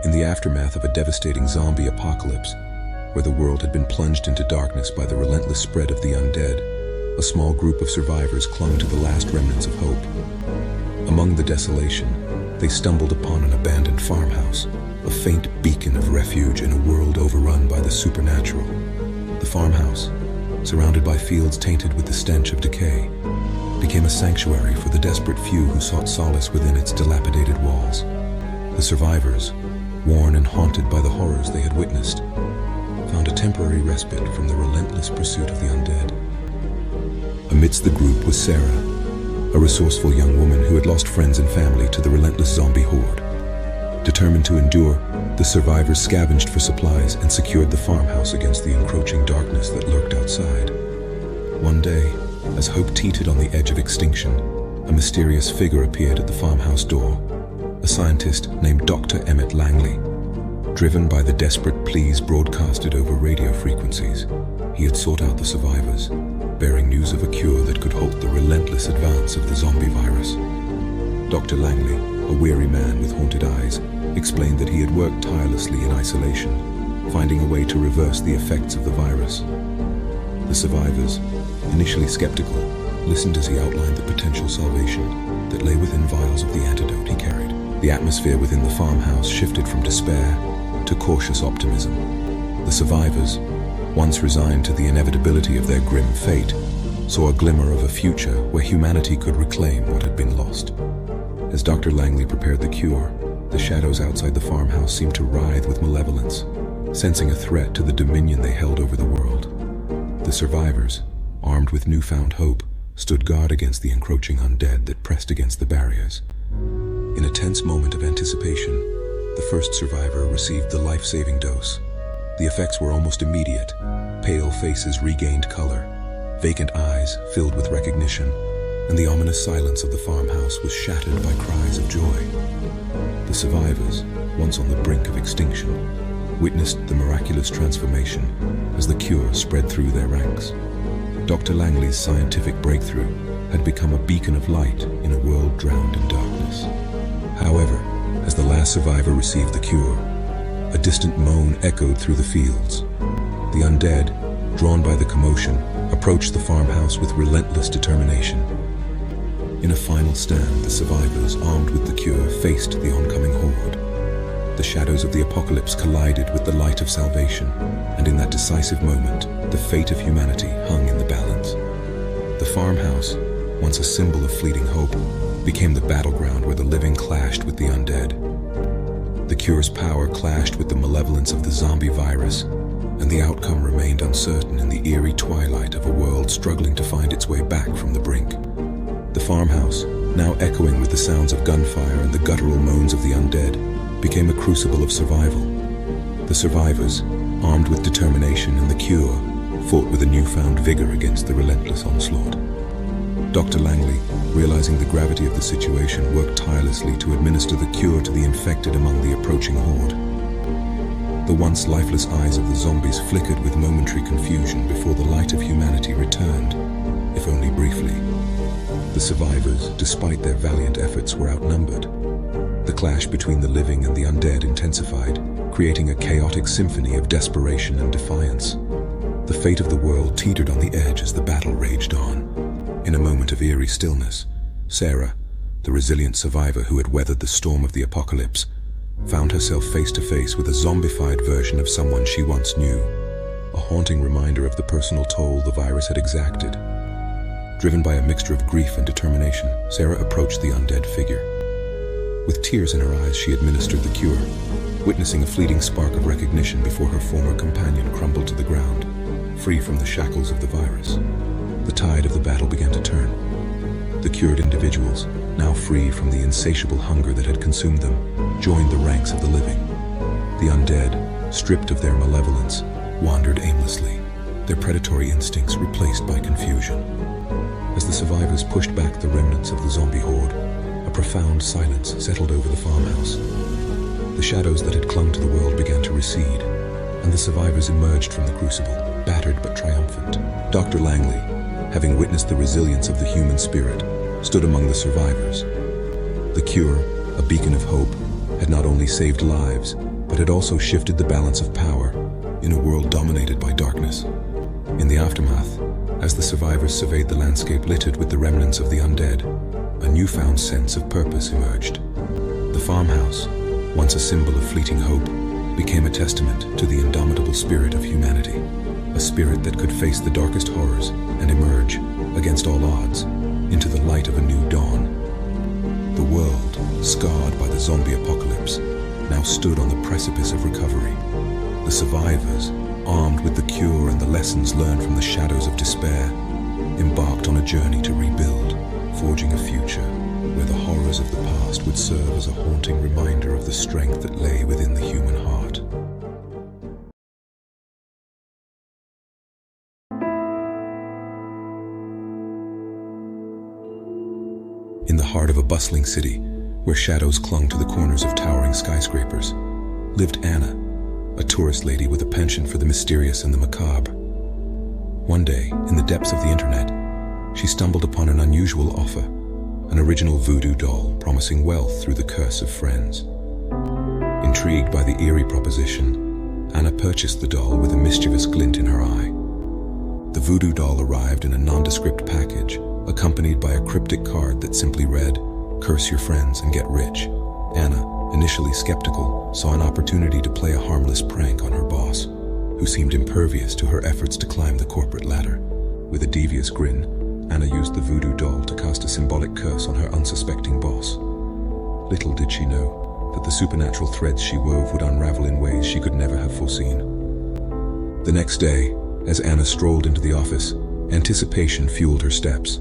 In the aftermath of a devastating zombie apocalypse, where the world had been plunged into darkness by the relentless spread of the undead, a small group of survivors clung to the last remnants of hope. Among the desolation, they stumbled upon an abandoned farmhouse, a faint beacon of refuge in a world overrun by the supernatural. The farmhouse, surrounded by fields tainted with the stench of decay, became a sanctuary for the desperate few who sought solace within its dilapidated walls. The survivors, worn and haunted by the horrors they had witnessed, found a temporary respite from the relentless pursuit of the undead. Amidst the group was Sarah, a resourceful young woman who had lost friends and family to the relentless zombie horde. Determined to endure, the survivors scavenged for supplies and secured the farmhouse against the encroaching darkness that lurked outside. One day, as hope teetered on the edge of extinction, a mysterious figure appeared at the farmhouse door, a scientist named Dr. Emmett Langley. Driven by the desperate pleas broadcasted over radio frequencies, he had sought out the survivors, bearing news of a cure that could halt the relentless advance of the zombie virus. Dr. Langley, a weary man with haunted eyes, explained that he had worked tirelessly in isolation, finding a way to reverse the effects of the virus. The survivors, initially skeptical, listened as he outlined the potential salvation that lay within vials of the antidote he carried. The atmosphere within the farmhouse shifted from despair to cautious optimism. The survivors, once resigned to the inevitability of their grim fate, saw a glimmer of a future where humanity could reclaim what had been lost. As Dr. Langley prepared the cure, the shadows outside the farmhouse seemed to writhe with malevolence, sensing a threat to the dominion they held over the world. The survivors, armed with newfound hope, stood guard against the encroaching undead that pressed against the barriers. In a tense moment of anticipation, the first survivor received the life-saving dose. The effects were almost immediate. Pale faces regained color, vacant eyes filled with recognition, and the ominous silence of the farmhouse was shattered by cries of joy. The survivors, once on the brink of extinction, witnessed the miraculous transformation as the cure spread through their ranks. Dr. Langley's scientific breakthrough had become a beacon of light in a world drowned in darkness. However, as the last survivor received the cure, a distant moan echoed through the fields. The undead, drawn by the commotion, approached the farmhouse with relentless determination. In a final stand, the survivors, armed with the cure, faced the oncoming horde. The shadows of the apocalypse collided with the light of salvation, and in that decisive moment, the fate of humanity hung in the balance. The farmhouse, once a symbol of fleeting hope, became the battleground where the living clashed with the undead. The cure's power clashed with the malevolence of the zombie virus, and the outcome remained uncertain in the eerie twilight of a world struggling to find its way back from the brink. The farmhouse, now echoing with the sounds of gunfire and the guttural moans of the undead, became a crucible of survival. The survivors, armed with determination and the cure, fought with a newfound vigor against the relentless onslaught. Dr. Langley, realizing the gravity of the situation, worked tirelessly to administer the cure to the infected among the approaching horde. The once lifeless eyes of the zombies flickered with momentary confusion before the light of humanity returned, if only briefly. The survivors, despite their valiant efforts, were outnumbered. The clash between the living and the undead intensified, creating a chaotic symphony of desperation and defiance. The fate of the world teetered on the edge as the battle raged on. In a moment of eerie stillness, Sarah, the resilient survivor who had weathered the storm of the apocalypse, found herself face to face with a zombified version of someone she once knew, a haunting reminder of the personal toll the virus had exacted. Driven by a mixture of grief and determination, Sarah approached the undead figure. With tears in her eyes, she administered the cure, witnessing a fleeting spark of recognition before her former companion crumbled to the ground, free from the shackles of the virus. The tide of the battle began to turn. The cured individuals, now free from the insatiable hunger that had consumed them, joined the ranks of the living. The undead, stripped of their malevolence, wandered aimlessly, their predatory instincts replaced by confusion. As the survivors pushed back the remnants of the zombie horde, a profound silence settled over the farmhouse. The shadows that had clung to the world began to recede, and the survivors emerged from the crucible, battered but triumphant. Dr. Langley, having witnessed the resilience of the human spirit, stood among the survivors. The cure, a beacon of hope, had not only saved lives, but had also shifted the balance of power in a world dominated by darkness. In the aftermath, as the survivors surveyed the landscape littered with the remnants of the undead, a newfound sense of purpose emerged. The farmhouse, once a symbol of fleeting hope, became a testament to the indomitable spirit of humanity, a spirit that could face the darkest horrors and emerge, against all odds, into the light of a new dawn. The world, scarred by the zombie apocalypse, now stood on the precipice of recovery. The survivors, armed with the cure and the lessons learned from the shadows of despair, embarked on a journey to rebuild, forging a future where the horrors of the past would serve as a haunting reminder of the strength that lay within the human heart. In the heart of a bustling city, where shadows clung to the corners of towering skyscrapers, lived Anna, a tourist lady with a penchant for the mysterious and the macabre. One day, in the depths of the internet, she stumbled upon an unusual offer, an original voodoo doll promising wealth through the curse of friends. Intrigued by the eerie proposition, Anna purchased the doll with a mischievous glint in her eye. The voodoo doll arrived in a nondescript package, accompanied by a cryptic card that simply read, "Curse your friends and get rich." Anna, initially skeptical, saw an opportunity to play a harmless prank on her boss, who seemed impervious to her efforts to climb the corporate ladder. With a devious grin, Anna used the voodoo doll to cast a symbolic curse on her unsuspecting boss. Little did she know that the supernatural threads she wove would unravel in ways she could never have foreseen. The next day, as Anna strolled into the office, anticipation fueled her steps.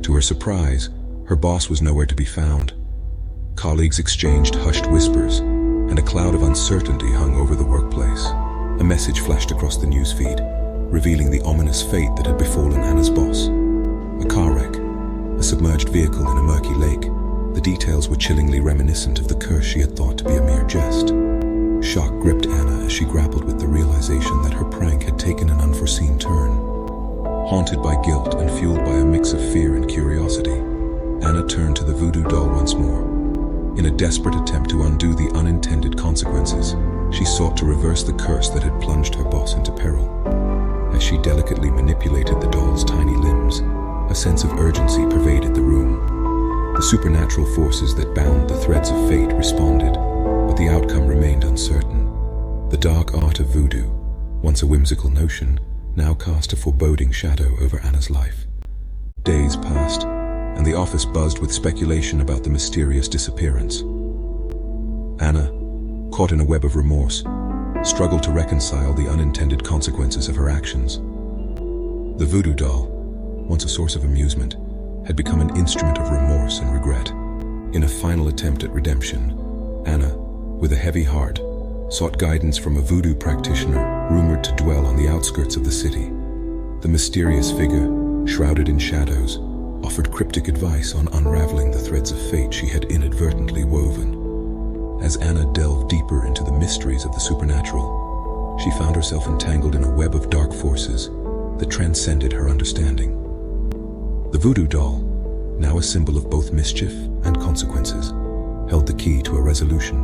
To her surprise, her boss was nowhere to be found. Colleagues exchanged hushed whispers, and a cloud of uncertainty hung over the workplace. A message flashed across the newsfeed, revealing the ominous fate that had befallen Anna's boss. A car wreck, a submerged vehicle in a murky lake. The details were chillingly reminiscent of the curse she had thought to be a mere jest. Shock gripped Anna as she grappled with the realization that her prank had taken an unforeseen turn. Haunted by guilt and fueled by a mix of fear and curiosity, Anna turned to the voodoo doll once more. In a desperate attempt to undo the unintended consequences, she sought to reverse the curse that had plunged her boss into peril. As she delicately manipulated the doll's tiny limbs, a sense of urgency pervaded the room. The supernatural forces that bound the threads of fate responded, but the outcome remained uncertain. The dark art of voodoo, once a whimsical notion, now cast a foreboding shadow over Anna's life. Days passed, and the office buzzed with speculation about the mysterious disappearance. Anna, caught in a web of remorse, struggled to reconcile the unintended consequences of her actions. The voodoo doll, once a source of amusement, had become an instrument of remorse and regret. In a final attempt at redemption, Anna, with a heavy heart, sought guidance from a voodoo practitioner rumored to dwell on the outskirts of the city. The mysterious figure, shrouded in shadows, offered cryptic advice on unraveling the threads of fate she had inadvertently woven. As Anna delved deeper into the mysteries of the supernatural, she found herself entangled in a web of dark forces that transcended her understanding. The voodoo doll, now a symbol of both mischief and consequences, held the key to a resolution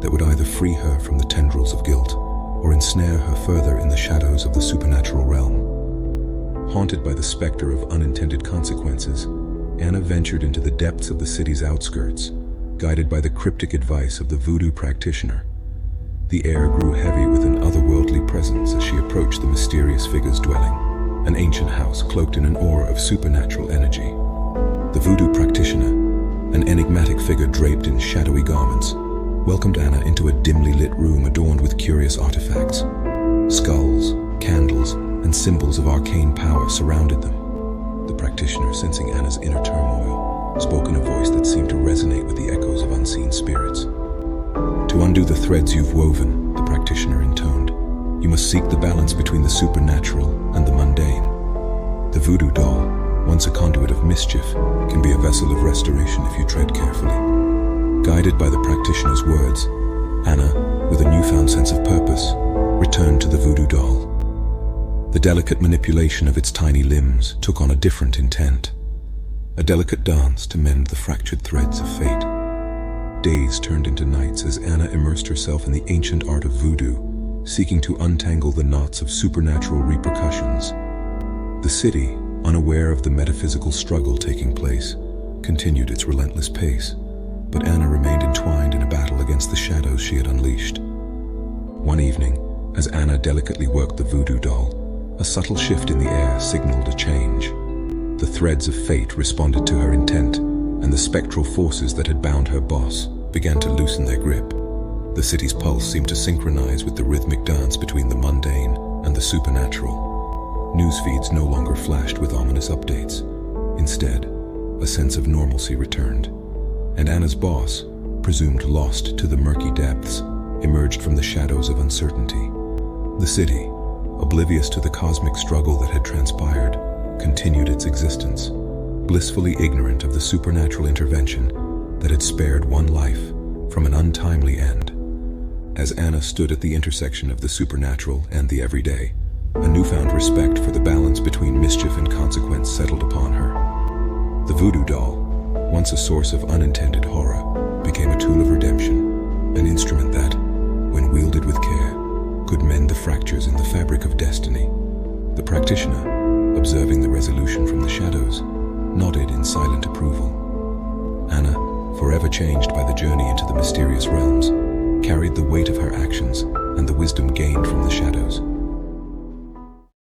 that would either free her from the tendrils of guilt or ensnare her further in the shadows of the supernatural realm. Haunted by the specter of unintended consequences, Anna ventured into the depths of the city's outskirts, guided by the cryptic advice of the voodoo practitioner. The air grew heavy with an otherworldly presence as she approached the mysterious figure's dwelling, an ancient house cloaked in an aura of supernatural energy. The voodoo practitioner, an enigmatic figure draped in shadowy garments, welcomed Anna into a dimly lit room adorned with curious artifacts. Skulls, candles, and symbols of arcane power surrounded them. The practitioner, sensing Anna's inner turmoil, spoke in a voice that seemed to resonate with the echoes of unseen spirits. "To undo the threads you've woven," the practitioner intoned, "you must seek the balance between the supernatural and the mundane. The voodoo doll, once a conduit of mischief, can be a vessel of restoration if you tread carefully." Guided by the practitioner's words, Anna, with a newfound sense of purpose, returned to the voodoo doll. The delicate manipulation of its tiny limbs took on a different intent, a delicate dance to mend the fractured threads of fate. days turned into nights as Anna immersed herself in the ancient art of voodoo, seeking to untangle the knots of supernatural repercussions. The city, unaware of the metaphysical struggle taking place, continued its relentless pace, but Anna remained entwined in a battle against the shadows she had unleashed. One evening, as Anna delicately worked the voodoo doll, a subtle shift in the air signaled a change. The threads of fate responded to her intent, and the spectral forces that had bound her boss began to loosen their grip. The city's pulse seemed to synchronize with the rhythmic dance between the mundane and the supernatural. News feeds no longer flashed with ominous updates. Instead, a sense of normalcy returned, and Anna's boss, presumed lost to the murky depths, emerged from the shadows of uncertainty. The city, oblivious to the cosmic struggle that had transpired, continued its existence, blissfully ignorant of the supernatural intervention that had spared one life from an untimely end. As Anna stood at the intersection of the supernatural and the everyday, a newfound respect for the balance between mischief and consequence settled upon her. The voodoo doll, once a source of unintended horror, became a tool of redemption, an instrument that, when wielded with care, could mend the fractures in the fabric of destiny. The practitioner, observing the resolution from the shadows, nodded in silent approval. Anna, forever changed by the journey into the mysterious realms, carried the weight of her actions and the wisdom gained from the shadows.